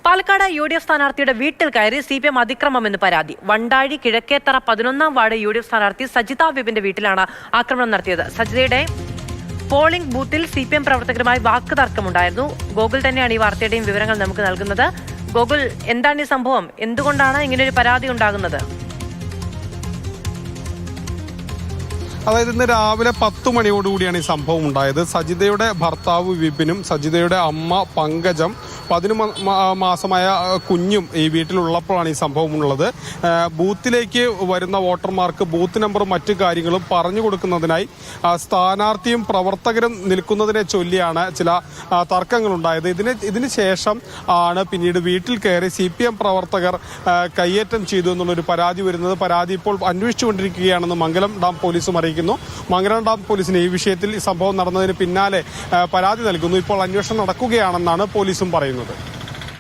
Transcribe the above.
Palakkad UDF സ്ഥാനാർത്ഥിയുടെ വീട്ടിൽ കയറി CPM അതിക്രമമെന്ന് പരാതി. വണ്ടാഴി കിഴക്കേത്തറ 11ാം വാർഡ് UDF സ്ഥാനാർത്ഥി സജിത വിപിന്റെ വീട്ടിലാണ് ആക്രമണം നടത്തിയത്. സജിതയുടെ പോളിംഗ് ബൂത്തിൽ CPM പ്രവർത്തകരുമായി വാക്കുതർക്കമുണ്ടായിരുന്നു. ഗോകുൽ തന്നെയാണ് ഈ വാർത്തയുടെയും വിവരങ്ങൾ നമുക്ക് നൽകുന്നത്. ഗോകുൽ, എന്താണ് ഈ സംഭവം? എന്തുകൊണ്ടാണ് ഇങ്ങനെയൊരു പരാതി ഉണ്ടാകുന്നത്? അതായത് ഇന്ന് രാവിലെ 10 മണിയോടുകൂടിയാണ് ഈ സംഭവം ഉണ്ടായത്. സജിതയുടെ ഭർത്താവ് വിപിനും സജിതയുടെ അമ്മ പങ്കജം 11 മാസമായ കുഞ്ഞും ഈ വീട്ടിലുള്ളപ്പോഴാണ് ഈ സംഭവം ഉള്ളത്. ബൂത്തിലേക്ക് വരുന്ന വോട്ടർമാർക്ക് ബൂത്ത് നമ്പറും മറ്റു കാര്യങ്ങളും പറഞ്ഞു കൊടുക്കുന്നതിനായി സ്ഥാനാർത്ഥിയും പ്രവർത്തകരും നിൽക്കുന്നതിനെ ചൊല്ലിയാണ് ചില തർക്കങ്ങളുണ്ടായത്. ഇതിന് ശേഷം ആണ് പിന്നീട് വീട്ടിൽ കയറി CPM പ്രവർത്തകർ കയ്യേറ്റം ചെയ്തു എന്നുള്ളൊരു പരാതി വരുന്നത്. പരാതി ഇപ്പോൾ അന്വേഷിച്ചുകൊണ്ടിരിക്കുകയാണെന്ന് മംഗലം ഡാം പോലീസും അറിയിക്കുന്നു. മംഗലം ഡാം പോലീസിന് ഈ വിഷയത്തിൽ ഈ സംഭവം നടന്നതിന് പിന്നാലെ പരാതി നൽകുന്നു. ഇപ്പോൾ അന്വേഷണം നടക്കുകയാണെന്നാണ് പോലീസും പറയുന്നത്.